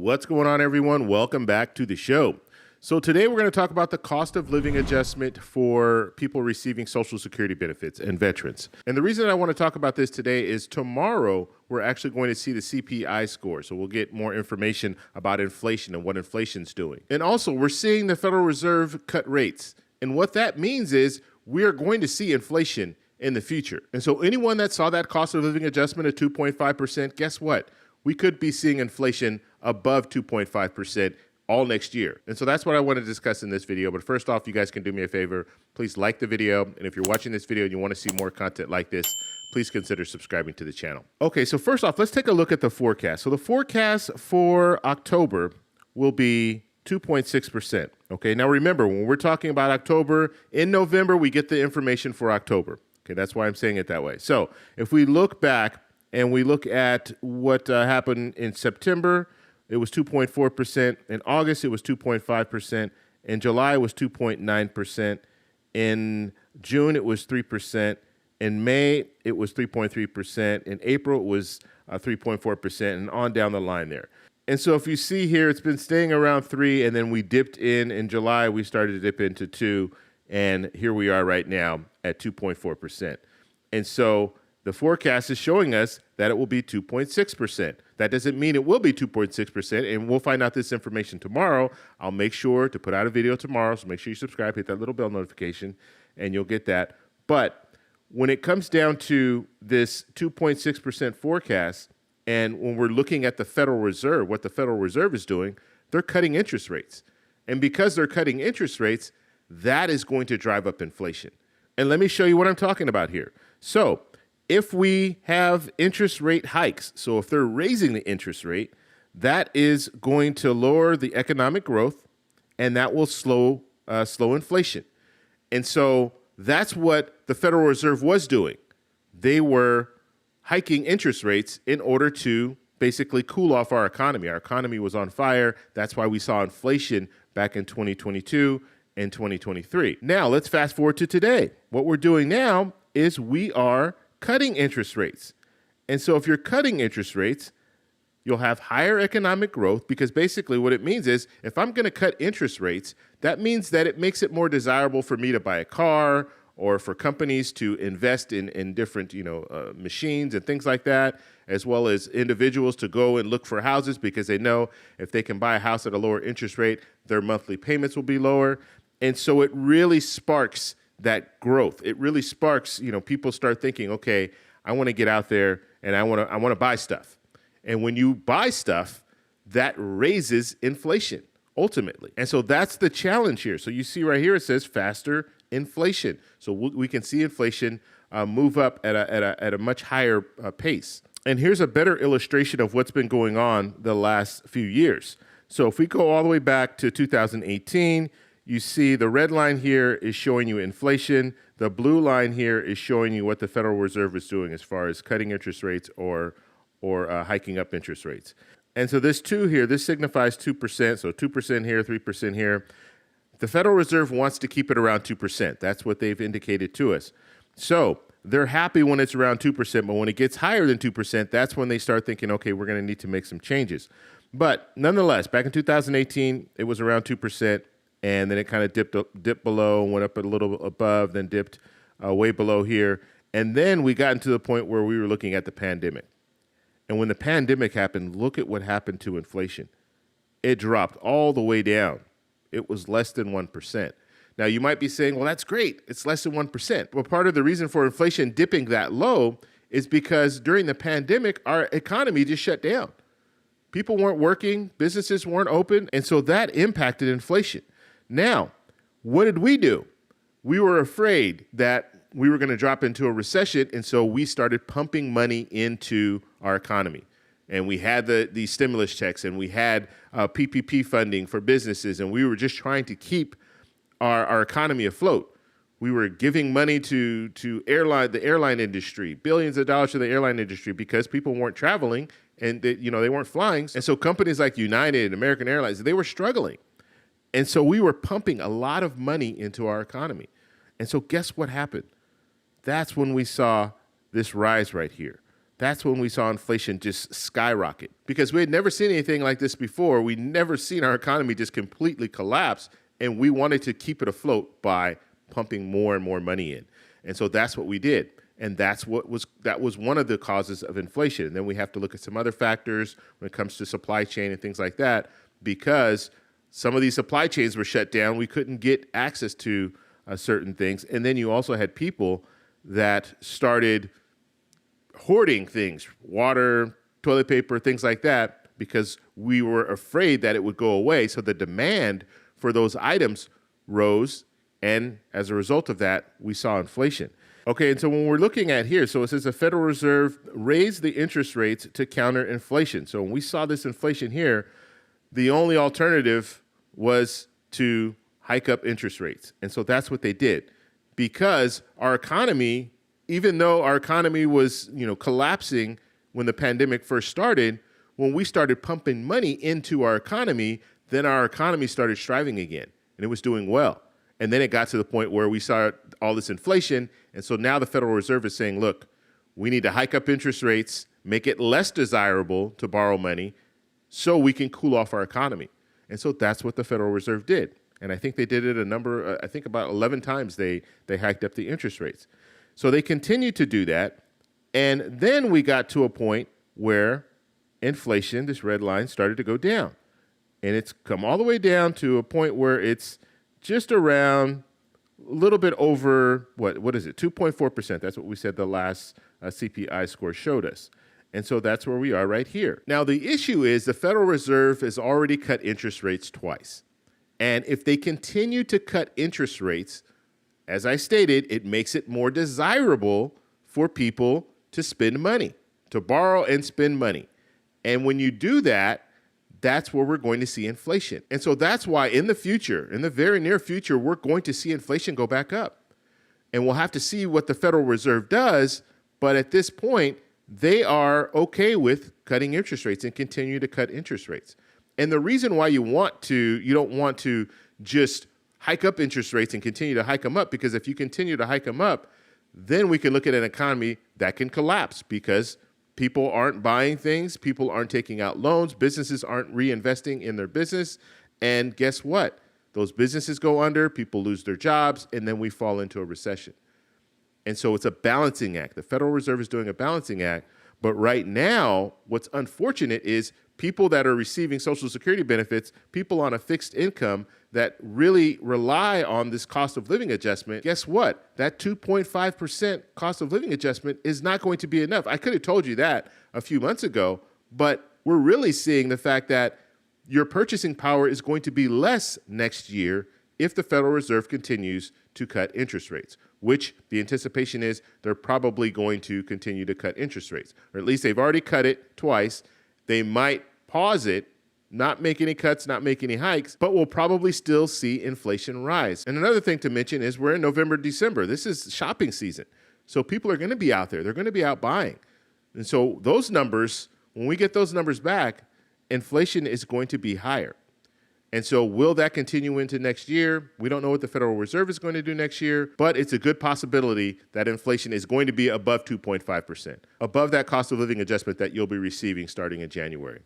What's going on, everyone? Welcome back to the show. So today we're going to talk about the cost of living adjustment for people receiving Social Security benefits and veterans. And the reason I want to talk about this today is tomorrow we're actually going to see the CPI score. So we'll get more information about inflation and what inflation's doing. And also we're seeing the Federal Reserve cut rates. And what that means is we are going to see inflation in the future. And so anyone that saw that cost of living adjustment at 2.5%, guess what? We could be seeing inflation above 2.5% all next year. And so that's what I want to discuss in this video. But first off, you guys can do me a favor. Please like the video. And if you're watching this video and you want to see more content like this, please consider subscribing to the channel. Okay, so first off, let's take a look at the forecast. So the forecast for October will be 2.6%. Okay, now remember, when we're talking about October, in November, we get the information for October. Okay, that's why I'm saying it that way. So if we look back and we look at what happened in September, it was 2.4%. In August, it was 2.5%. In July, it was 2.9%. In June, it was 3%. In May, it was 3.3%. In April, it was 3.4%, and on down the line there. And so if you see here, it's been staying around 3, and then we dipped in July, we started to dip into 2, and here we are right now at 2.4%. And so the forecast is showing us that it will be 2.6%. That doesn't mean it will be 2.6%, and we'll find out this information tomorrow. I'll make sure to put out a video tomorrow, so make sure you subscribe, hit that little bell notification, and you'll get that. But when it comes down to this 2.6% forecast, and when we're looking at the Federal Reserve, what the Federal Reserve is doing, they're cutting interest rates. And because they're cutting interest rates, that is going to drive up inflation. And let me show you what I'm talking about here. So if we have interest rate hikes, so if they're raising the interest rate, that is going to lower the economic growth, and that will slow inflation. And so that's what the Federal Reserve was doing. They were hiking interest rates in order to basically cool off our economy. Our economy was on fire. That's why we saw inflation back in 2022 and 2023. Now, let's fast forward to today. What we're doing now is we are cutting interest rates. And so if you're cutting interest rates, you'll have higher economic growth, because basically what it means is if I'm going to cut interest rates, that means that it makes it more desirable for me to buy a car or for companies to invest in different machines and things like that, as well as individuals to go and look for houses because they know if they can buy a house at a lower interest rate, their monthly payments will be lower. And so it really sparks that growth. It really sparks, people start thinking, okay, I want to get out there and I want to buy stuff. And when you buy stuff, that raises inflation ultimately. And so that's the challenge here. So you see right here, it says faster inflation. So we can see inflation move up at a much higher pace. And here's a better illustration of what's been going on the last few years. So if we go all the way back to 2018, you see the red line here is showing you inflation. The blue line here is showing you what the Federal Reserve is doing as far as cutting interest rates or hiking up interest rates. And so this 2 here, this signifies 2%. So 2% here, 3% here. The Federal Reserve wants to keep it around 2%. That's what they've indicated to us. So they're happy when it's around 2%, but when it gets higher than 2%, that's when they start thinking, okay, we're going to need to make some changes. But nonetheless, back in 2018, it was around 2%. And then it kind of dipped below, went up a little above, then dipped way below here. And then we got into the point where we were looking at the pandemic. And when the pandemic happened, look at what happened to inflation. It dropped all the way down. It was less than 1%. Now, you might be saying, well, that's great. It's less than 1%. Well, part of the reason for inflation dipping that low is because during the pandemic, our economy just shut down. People weren't working, businesses weren't open, and so that impacted inflation. Now, what did we do? We were afraid that we were going to drop into a recession, and so we started pumping money into our economy. And we had the stimulus checks, and we had PPP funding for businesses, and we were just trying to keep our economy afloat. We were giving money to the airline industry, billions of dollars to the airline industry, because people weren't traveling and they weren't flying. And so companies like United and American Airlines, they were struggling. And so we were pumping a lot of money into our economy. And so guess what happened? That's when we saw this rise right here. that's when we saw inflation just skyrocket, because we had never seen anything like this before. We'd never seen our economy just completely collapse, and we wanted to keep it afloat by pumping more and more money in. And so that's what we did. And that was one of the causes of inflation. And then we have to look at some other factors when it comes to supply chain and things like that, because some of these supply chains were shut down. We couldn't get access to certain things. And then you also had people that started hoarding things, water, toilet paper, things like that, because we were afraid that it would go away. So the demand for those items rose, and as a result of that, we saw inflation. Okay, and so when we're looking at here, so it says the Federal Reserve raised the interest rates to counter inflation. So when we saw this inflation here, the only alternative was to hike up interest rates. And so that's what they did, because our economy, even though our economy was, collapsing when the pandemic first started, when we started pumping money into our economy, then our economy started striving again, and it was doing well. And then it got to the point where we saw all this inflation, and so now the Federal Reserve is saying, look, we need to hike up interest rates, make it less desirable to borrow money so we can cool off our economy. And so that's what the Federal Reserve did. And I think they did it about 11 times they hiked up the interest rates. So they continued to do that, and then we got to a point where inflation, this red line, started to go down. And it's come all the way down to a point where it's just around a little bit over, what is it, 2.4%. That's what we said the last CPI score showed us. And so that's where we are right here. Now, the issue is the Federal Reserve has already cut interest rates twice. And if they continue to cut interest rates, as I stated, it makes it more desirable for people to spend money, to borrow and spend money. And when you do that, that's where we're going to see inflation. And so that's why in the future, in the very near future, we're going to see inflation go back up. And we'll have to see what the Federal Reserve does. But at this point, they are okay with cutting interest rates and continue to cut interest rates. And the reason why you don't want to just hike up interest rates and continue to hike them up, because if you continue to hike them up, then we can look at an economy that can collapse, because people aren't buying things, people aren't taking out loans, businesses aren't reinvesting in their business, and guess what? Those businesses go under, people lose their jobs, and then we fall into a recession. And so it's a balancing act. The Federal Reserve is doing a balancing act, but right now, what's unfortunate is people that are receiving Social Security benefits, people on a fixed income that really rely on this cost of living adjustment, guess what? That 2.5% cost of living adjustment is not going to be enough. I could have told you that a few months ago, but we're really seeing the fact that your purchasing power is going to be less next year if the Federal Reserve continues to cut interest rates, which the anticipation is they're probably going to continue to cut interest rates, or at least they've already cut it twice. They might pause it, not make any cuts, not make any hikes, but we'll probably still see inflation rise. And another thing to mention is we're in November, December. This is shopping season. So people are going to be out there. They're going to be out buying. And so those numbers, when we get those numbers back, inflation is going to be higher. And so will that continue into next year? We don't know what the Federal Reserve is going to do next year, but it's a good possibility that inflation is going to be above 2.5%, above that cost of living adjustment that you'll be receiving starting in January.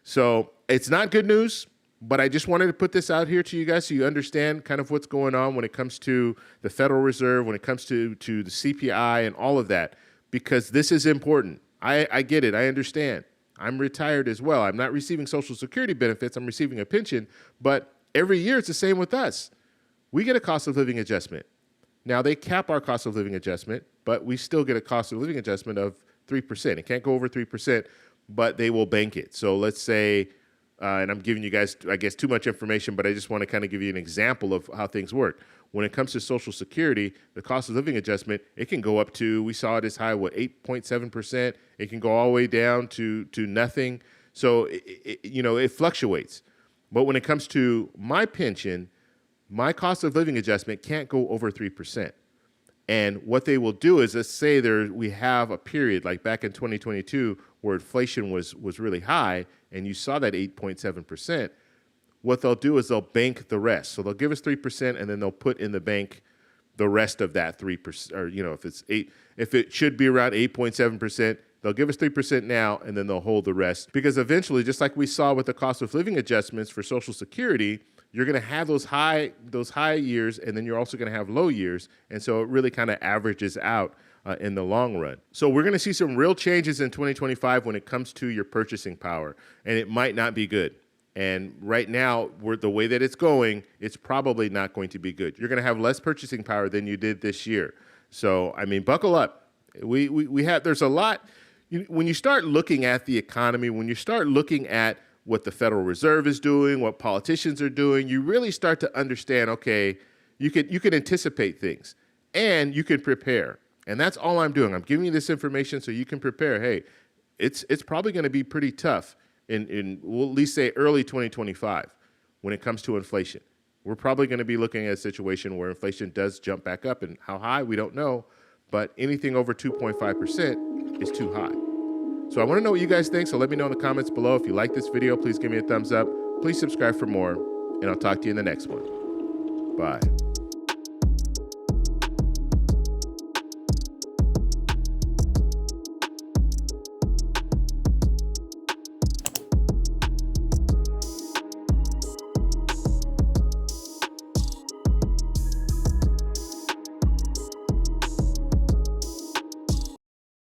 So it's not good news, but I just wanted to put this out here to you guys so you understand kind of what's going on when it comes to the Federal Reserve, when it comes to the CPI and all of that, because this is important. I get it. I understand. I'm retired as well. I'm not receiving Social Security benefits. I'm receiving a pension, but every year it's the same with us. We get a cost of living adjustment. Now, they cap our cost of living adjustment, but we still get a cost of living adjustment of 3%. It can't go over 3%, but they will bank it. So let's say, and I'm giving you guys, I guess, too much information, but I just want to kind of give you an example of how things work. When it comes to Social Security, the cost of living adjustment, it can go up to, we saw it as high, 8.7%. It can go all the way down to nothing. So, it fluctuates. But when it comes to my pension, my cost of living adjustment can't go over 3%. And what they will do is, let's say we have a period like back in 2022 where inflation was really high, and you saw that 8.7%. What they'll do is they'll bank the rest. So they'll give us 3%, and then they'll put in the bank the rest of that 3%. Or if it's if it should be around 8.7%, They'll give us 3% now, and then they'll hold the rest. Because eventually, just like we saw with the cost of living adjustments for Social Security, you're going to have those high years, and then you're also going to have low years. And so it really kind of averages out in the long run. So we're going to see some real changes in 2025 when it comes to your purchasing power, and it might not be good. And right now, the way that it's going, it's probably not going to be good. You're going to have less purchasing power than you did this year. So, I mean, buckle up. There's a lot. When you start looking at the economy, when you start looking at what the Federal Reserve is doing, what politicians are doing, you really start to understand, okay, you can anticipate things and you can prepare. And that's all I'm doing. I'm giving you this information so you can prepare. Hey, it's probably going to be pretty tough we'll at least say early 2025 when it comes to inflation. We're probably going to be looking at a situation where inflation does jump back up, and how high, we don't know, but anything over 2.5% is too high. So I want to know what you guys think, so let me know in the comments below. If you like this video, please give me a thumbs up. Please subscribe for more, and I'll talk to you in the next one. Bye.